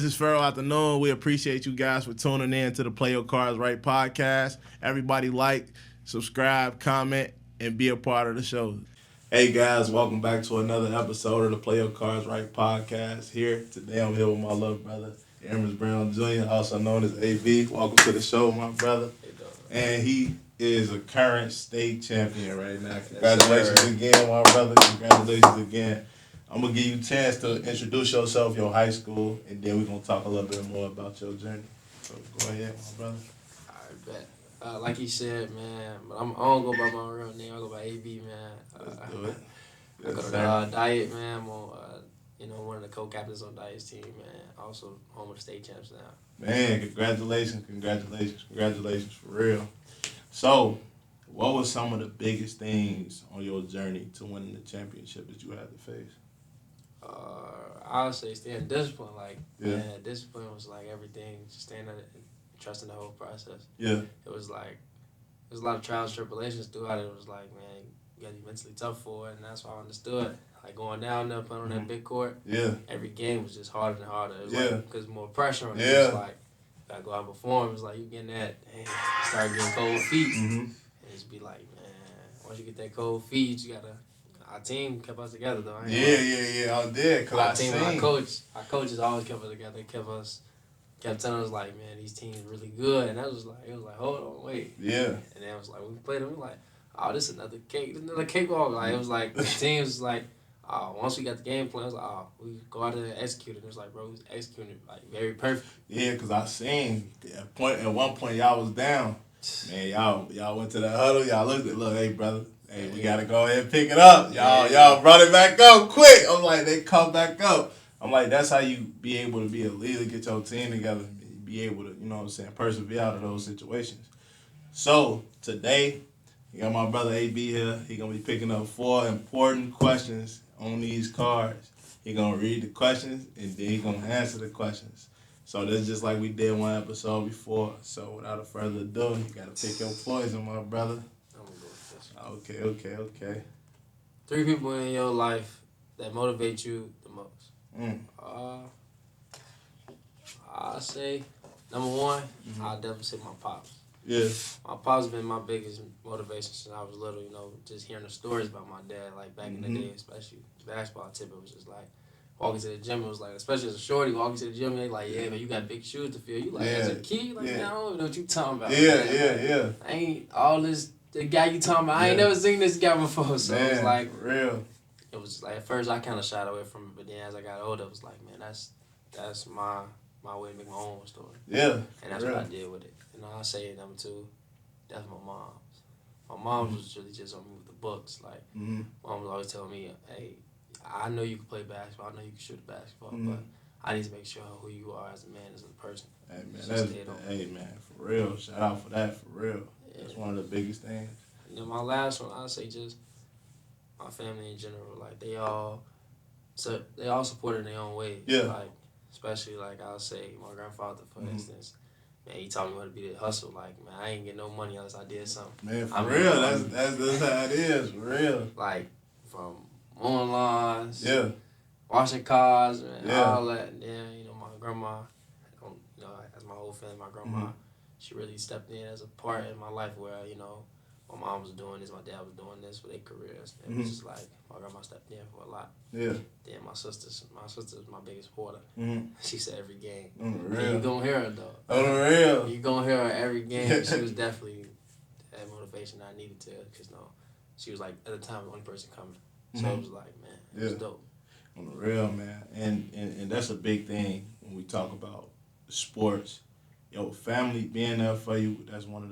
This is Pharaoh Afternoon. We appreciate you guys for tuning in to the Play Your Cards Right podcast. Everybody like, subscribe, comment, and be a part of the show. Hey guys, welcome back to another episode of the Play Your Cards Right podcast. Here today, I'm here with my little brother, Arimis Brown Jr., also known as AV. Welcome to the show, my brother. And he is a current state champion right now. Congratulations again, my brother. Congratulations again. I'm going to give you a chance to introduce yourself, your high school, and then we're going to talk a little bit more about your journey. So go ahead, my brother. All right, bet. Like he said, man, but I don't go by my real name. I go by AB, man. Let's do it. I go to Dyett, man. I'm on, one of the co-captains on Dyett's team, man. Also home of the state champs now. Man, congratulations for real. So, what was some of the biggest things on your journey to winning the championship that you had to face? I would say staying disciplined. Man, discipline was like everything. Just staying in it and trusting the whole process. Yeah. It was like, there's a lot of trials and tribulations throughout it. It was like, man, you got to be mentally tough for it, and that's why I understood. Like going down there, playing on that big court. Yeah. Every game was just harder and harder. It was because more pressure on it. Yeah. It was like, you got to go out and perform. It was like, you getting that, you start getting cold feet. Mm-hmm. And it's be like, man, once you get that cold feet, you got to. Our team kept us together though. I did. Cause our team, our coaches always kept us together. They kept telling us like, man, these teams really good, and it was like, hold on, wait. Yeah. And then it was like, we played them, we like, oh, this is another cakewalk. Like it was like the teams was like, once we got the game plan, it was like, we go out there and execute it. It was like, bro, we executed it like very perfect. Yeah, cause I seen at one point y'all was down. Man, y'all went to the huddle. Y'all look, hey brother. Hey, we gotta go ahead and pick it up. Y'all brought it back up quick. I'm like, they come back up. I'm like, that's how you be able to be a leader, get your team together, be able to, persevere out of those situations. So today, you got my brother AB here. He gonna be picking up 4 important questions on these cards. He gonna read the questions and then he gonna answer the questions. So that's just like we did one episode before. So without further ado, you gotta pick your poison, my brother. Okay. 3 people in your life that motivate you the most. I'll say, number 1, I'll definitely say my pops. Yeah. My pops been my biggest motivation since I was little, just hearing the stories about my dad, like back in the day, especially basketball tip, it was just like, walking to the gym, it was like, especially as a shorty, walking to the gym, they like, yeah, man, you got big shoes to fill. You like, as a kid, like, man, I don't even know what you talking about. Yeah. I ain't all this. The guy you talking about, I ain't never seen this guy before, so it was like, for real. It was like, at first I kind of shied away from it, but then as I got older, it was like, man, that's my way to make my own story. Yeah. And that's what I did with it. I say number 2, that's my mom's. My mom was really just on me with the books. Like, mom was always telling me, hey, I know you can play basketball, I know you can shoot a basketball, but I need to make sure who you are as a man, as a person. Hey, man, for real. Shout out for that, for real. That's one of the biggest things. And then my last one, I'll say just my family in general. Like, they all supported in their own ways. Yeah. Like, especially, like, I'll say my grandfather, for instance. Man, he taught me what to be the hustle. Like, man, I ain't get no money unless I did something. Man, for real. That's how it is, for real. Like, from mowing lawns. Yeah. Washing cars, man, all that. And then, my grandma, as my whole family, my grandma, she really stepped in as a part in my life where, my mom was doing this, my dad was doing this for their careers. And it was just like, my grandma stepped in for a lot. Yeah. Then my sister's my biggest supporter. She said every game. On the real. And you gonna hear her, though. On the real. You gonna hear her every game. She was definitely that motivation I needed to, because, she was like, at the time, the only person coming. So it was like, man, it was dope. On the real, man. And that's a big thing when we talk about sports. Family being there for you, that's one of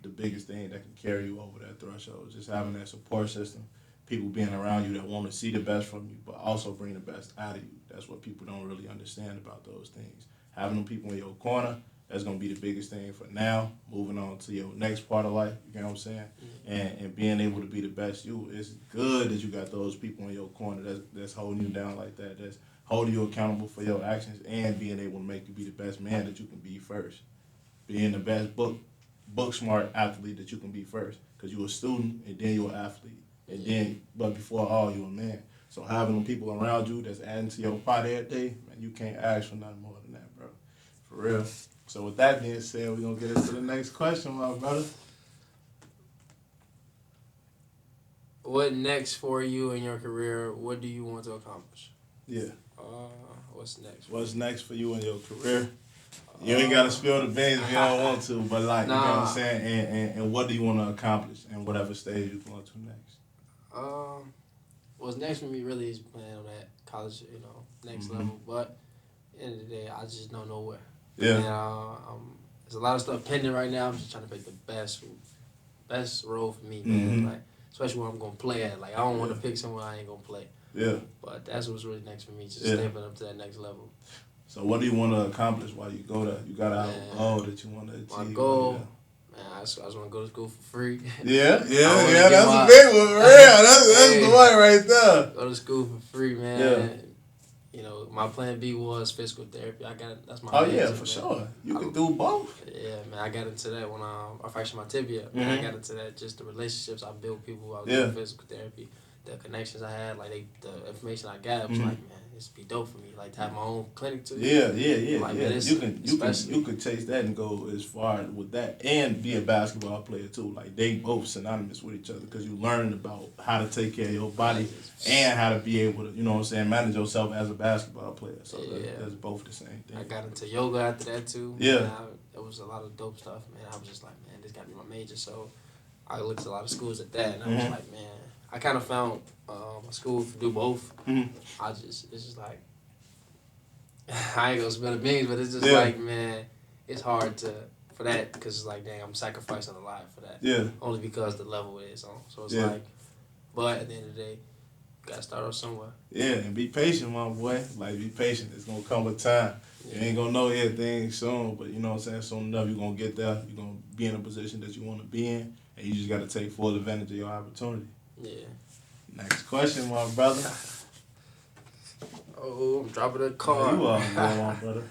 the biggest things that can carry you over that threshold. Just having that support system, people being around you that want to see the best from you, but also bring the best out of you. That's what people don't really understand about those things. Having them people in your corner, that's going to be the biggest thing for now, moving on to your next part of life, you know what I'm saying? And being able to be the best you. It's good that you got those people in your corner that's holding you down like that, that's holding you accountable for your actions, and being able to make you be the best man that you can be first. Being the best book smart athlete that you can be first. Because you're a student, and then you're an athlete. But before all, you're a man. So having them people around you that's adding to your pot every day, man, you can't ask for nothing more than that, bro. For real. So with that being said, we're gonna get into the next question, my brother. What next for you in your career? What do you want to accomplish? Yeah. What's next? What's next for you in your career? You ain't gotta spill the beans if you don't want to, but like you know what I'm saying, and what do you want to accomplish in whatever stage you're going to next? What's next for me really is playing on that college, next level. But at the end of the day, I just don't know where. Yeah. And, there's a lot of stuff pending right now. I'm just trying to pick the best role for me, man. Like, especially where I'm gonna play at. Like, I don't want to pick somewhere I ain't gonna play. Yeah. But that's what's really next for me, just stepping up to that next level. So what do you want to accomplish while you go there? You got to have a goal that you want to achieve. My goal, man, I just want to go to school for free. Yeah, that's a big one, for real. That's the one right there. Go to school for free, man. Yeah. My plan B was physical therapy. That's my major, for sure. You can do both. Yeah, man, I got into that when I fractured my tibia. Man, I got into that, just the relationships I built, people I was doing physical therapy, the connections I had, like the information I got. It was like, man, this would be dope for me, like to have my own clinic too. Yeah. Like, man, you can chase that and go as far with that and be a basketball player too. Like they both synonymous with each other because you learning about how to take care of your body and how to be able to, manage yourself as a basketball player. So that's both the same thing. I got into yoga after that too. Yeah. It was a lot of dope stuff, man. I was just like, man, this got to be my major. So I looked at a lot of schools at that, and I was like, man, I kind of found a school to do both. It's just like, I ain't gonna spill the beans, but it's just like, man, it's hard for that because it's like, dang, I'm sacrificing a lot for that. Yeah. Only because the level it is on. So it's like, but at the end of the day, you gotta start off somewhere. Yeah, and be patient, my boy. Like, be patient. It's gonna come with time. You ain't gonna know everything soon, but you know what I'm saying? Soon enough, you're gonna get there. You're gonna be in a position that you wanna be in, and you just gotta take full advantage of your opportunity. Yeah. Next question, my brother. Oh, I'm dropping a card. You are, my brother.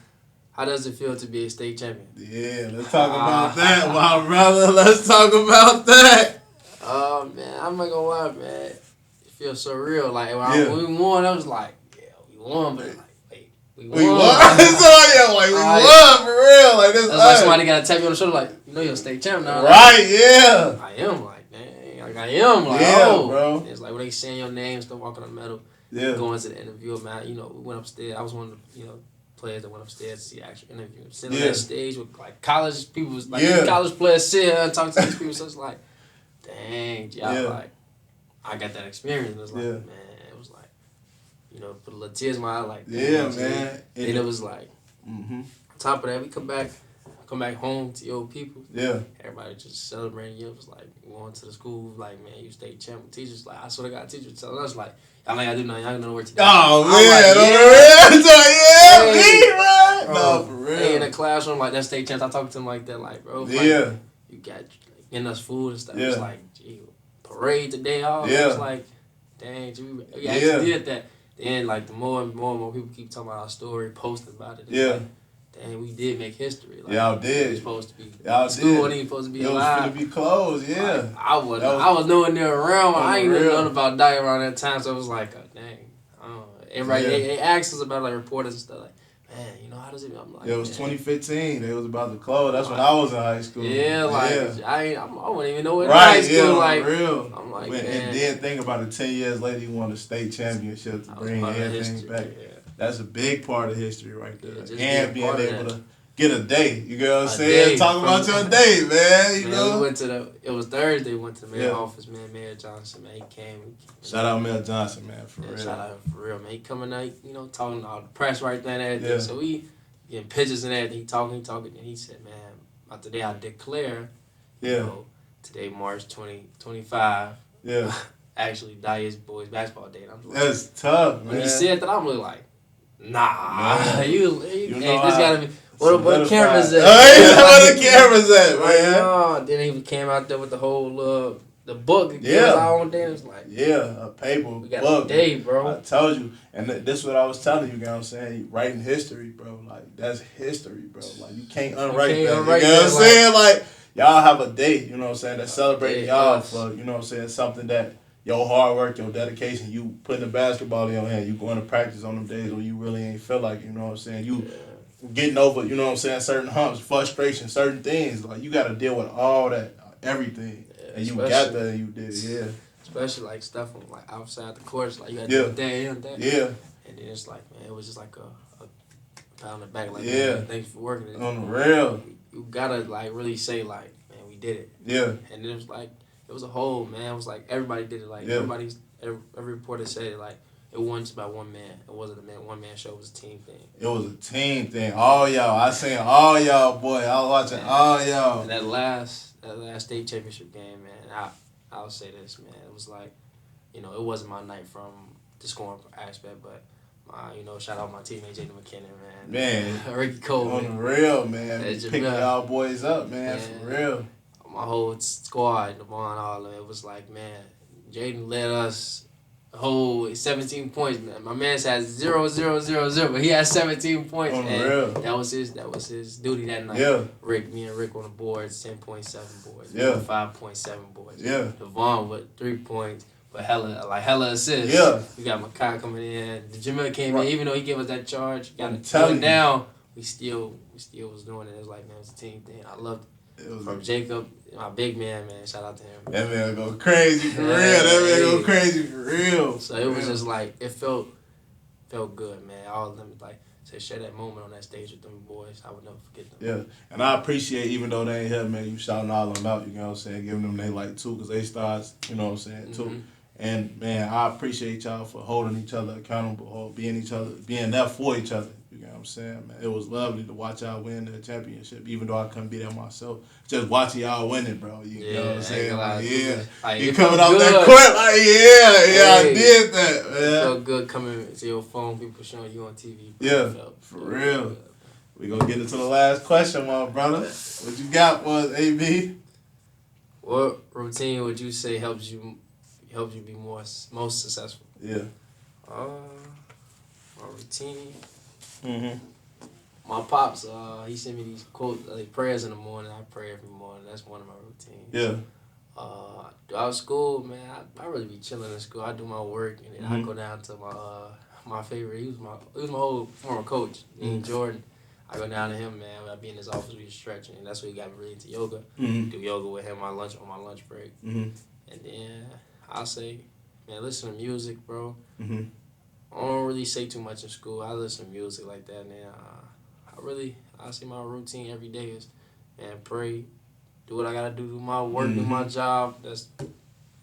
How does it feel to be a state champion? Yeah, let's talk about that, my brother. Let's talk about that. Oh, man, I'm not gonna lie, man. It feels so real. Like, when we won, I was like, yeah, we won, but like, wait, we won. We won? We won, for real. Like, this that's like somebody got to tap you on the shoulder, like, you're a state champ now. Right, yeah. I am, like, dang. Like, I am, like, bro. It's like when they saying your name, still walking on the medal. Yeah. Going to the interview, man. We went upstairs. I was one of the, players that went upstairs to see the actual interview. Sitting on that stage with, like, college people, like, college players sit here and talk to these people. So it's like, dang, like, I got that experience. And it was like, man, it was like, put a little tears in my eye, like, man. And it was like, on top of that, we come back home to your people. Yeah. Everybody just celebrating you. It was like going to the school, like, man, you state champ with teachers. Like, I swear to God, teachers telling us, like, y'all ain't gotta do nothing. Y'all ain't gonna work today. Oh, man. No, for real. Hey, in the classroom, like, that state champ, I talk to them like that, like, bro. Like, you got getting us food and stuff. Yeah. It's like, gee, parade today off. Yeah. It's like, dang, we actually did that. Then, like, the more and more people keep talking about our story, posting about it. It's like, dang, we did make history. Like, y'all did. We was supposed to be. Y'all school did. wasn't even supposed to be alive. It was going to be closed, yeah. Like, I was nowhere near around. I ain't even known about Dyett around that time, so it was like, dang. Everybody, they asked us about, like, reporters and stuff, like, man, how does it? I'm like, it was 2015. They was about to close. That's when I was in high school. Yeah, like, I wouldn't even know it in high school. Like, real. I'm like, man. And then think about it, 10 years later, you won a state championship to bring everything back. Yeah. That's a big part of history right there. And being able to get a day. You know what I'm saying? Talk about your day, man. You know? We went to it was Thursday, we went to the mayor's office, man. Mayor Johnson, man, he came. Shout out Mayor Johnson, man, for real. Shout out for real, man. He coming out, talking to all the press right there and everything. Yeah. So we getting pictures and everything. He talking, and he said, man, today I declare, today March 2025. Yeah. Actually, Dyett's boys basketball day. And I'm like, that's tough, man. When he said that, I'm really like, nah, you this gotta be. What the cameras at? Where the cameras at, man? Then he came out there with the whole the book. Our own day. It was like, a paper we got book. A day, bro. I told you, and this is what I was telling you. You know what I'm saying? Writing history, bro. Like, that's history, bro. Like, you can't unwrite that. You know what I'm saying? Like, y'all have a day. You know what I'm saying? That's celebrating y'all for, you know what I'm saying, something that your hard work, your dedication, you putting the basketball in your hand, you going to practice on them days when you really ain't feel like, you know what I'm saying? You getting over, you know what I'm saying, certain humps, frustration, certain things. Like, you got to deal with all that, everything. Yeah, and you got that and you did it, yeah. Especially, like, stuff from, like, outside the courts. Like, you got to Yeah. do that and that. Yeah. And then it's like, man, it was just like a pat on the back. Like, Yeah. man, thanks for working it. On the real. You got to, like, really say, like, man, we did it. Yeah. And it was like, it was a whole, man. It was like everybody did it. Like, Yeah. every reporter said it, like, it wasn't just about one man. It wasn't a one man show. It was a team thing. It was a team thing. All y'all. I seen all y'all, boy. I was watching all y'all. And that last state championship game, man, I'll say this, man. It was like, you know, it wasn't my night from the scoring aspect, but shout out my teammate Jaden McKinnon, man. Ricky Cole, on the real, man. Picking y'all boys up, man, for real. My whole squad, Devon, all of it was like, man, Jaden led us a whole 17 points, man. My man has 0, 0, 0, 0, but he had 17 points. On the real. That was his duty that night. Yeah. Me and Rick on the boards, 10.7 boards. Yeah. 5.7 boards. Yeah. Devon with 3 points. But hella assists. Yeah. We got Makai coming in. Jamil came in, even though he gave us that charge, got it down. We still was doing it. It was like, man, it was a team thing. I loved it. From Jacob, my big man, shout out to him. That man go crazy for real. That man go crazy for real. So it was just like, it felt good, man. All of them, like, to share that moment on that stage with them boys, I would never forget them. Yeah, and I appreciate, even though they ain't here, man, you shouting all of them out, you know what I'm saying, giving them they like too, because they stars, you know what I'm saying, too. And, man, I appreciate y'all for holding each other accountable or being there for each other. You know what I'm saying, man? It was lovely to watch y'all win the championship, even though I couldn't be there myself. Just watching y'all win it, bro. You know what I'm saying? Like, you coming off that court, like, I did that, man. It felt good coming to your phone, people showing you on TV. Yeah, for real. We gonna get into the last question, my brother. What you got for us, AB? What routine would you say helps you be most successful? Yeah. My routine. Mm-hmm. My pops, he sent me these quotes, like prayers in the morning. I pray every morning. That's one of my routines. Yeah. Throughout school, man, I really be chilling in school. I do my work, and then I go down to my favorite. He was my old former coach, Dean Jordan. I go down to him, man. I be in his office, we just stretching, and that's what he got me really into yoga. Do yoga with him on my lunch break, and then I'll say, man, listen to music, bro. I don't really say too much in school. I listen to music like that, and then I see my routine every day is, man, pray, do what I gotta do my work, do my job. That's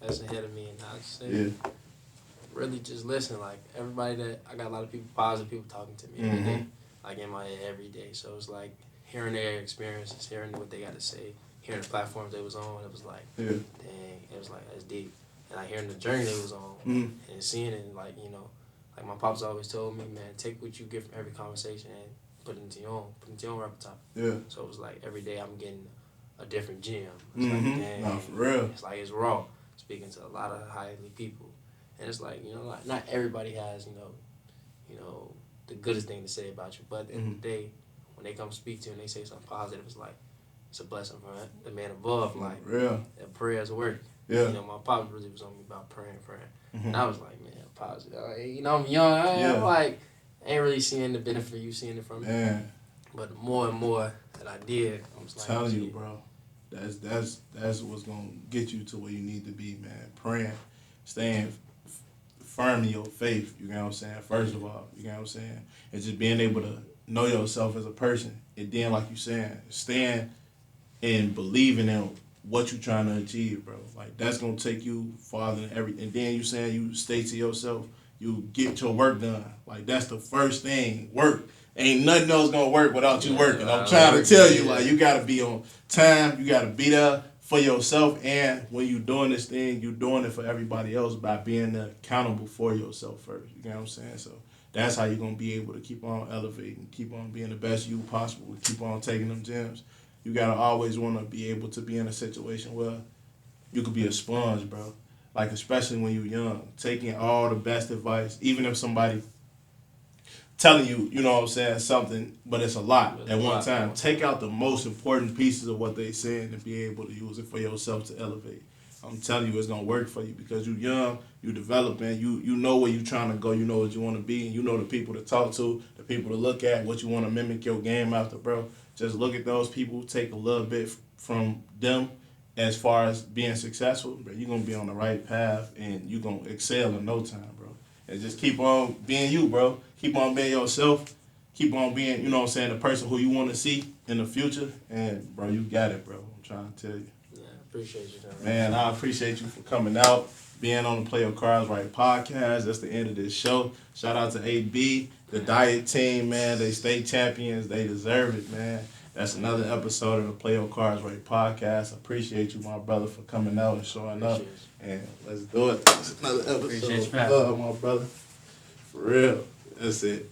ahead of me, and I just say, really just listen. Like, everybody I got a lot of people, positive people talking to me every day, like in my head every day. So it's like hearing their experiences, hearing what they got to say, hearing the platforms they was on. It was like, dang, it was like, that's deep. And like hearing the journey they was on and seeing it, like, you know, like my pops always told me, man, take what you get from every conversation and put it into your own repertoire. Yeah. So it was like every day I'm getting a different gem. It's like, dang, no, for real. It's like it's raw, speaking to a lot of highly people. And it's like, you know, like not everybody has, you know, the goodest thing to say about you. But at the end of the day, when they come speak to you and they say something positive, it's like, it's a blessing from the man above. Like, that prayers work. Yeah. You know, my pops really was on me about praying. And I was like, man, positive. You know, I'm young. I'm like, I ain't really seeing the benefit you seeing it from me. Man. But the more and more that I did, I was like, telling you, bro, that's what's gonna get you to where you need to be, man. Praying, staying firm in your faith. You know what I'm saying? First of all, you know what I'm saying, and just being able to know yourself as a person, and then, like you saying, staying and believing in what you trying to achieve, bro. Like, that's gonna take you farther than everything. And then you saying you stay to yourself, you get your work done. Like, that's the first thing. Work. Ain't nothing else gonna work without you working. I'm trying to tell you, like, you gotta be on time. You gotta be there for yourself. And when you doing this thing, you doing it for everybody else by being accountable for yourself first. You know what I'm saying? So that's how you're gonna be able to keep on elevating, keep on being the best you possible, keep on taking them gems. You gotta always wanna be able to be in a situation where you could be a sponge, bro. Like, especially when you're young, taking all the best advice, even if somebody telling you, you know what I'm saying, something, but it's a lot at one time. Take out the most important pieces of what they saying and be able to use it for yourself to elevate. I'm telling you, it's gonna work for you because you young, you developing, you know where you trying to go, you know what you want to be, and you know the people to talk to, the people to look at, what you want to mimic your game after, bro. Just look at those people, take a little bit from them as far as being successful, bro. You're gonna be on the right path and you're gonna excel in no time, bro. And just keep on being you, bro. Keep on being yourself. Keep on being, you know what I'm saying, the person who you want to see in the future. And, bro, you got it, bro. I'm trying to tell you. Yeah, appreciate you, John. Man, I appreciate you for coming out, being on the Play Your Cards Right podcast. That's the end of this show. Shout out to AB, the Dyett team, man. They state champions. They deserve it, man. That's another episode of the Play Your Cards Right podcast. I appreciate you, my brother, for coming out and showing up. And let's do it. That's another episode. Appreciate you, Love, my brother. For real. That's it.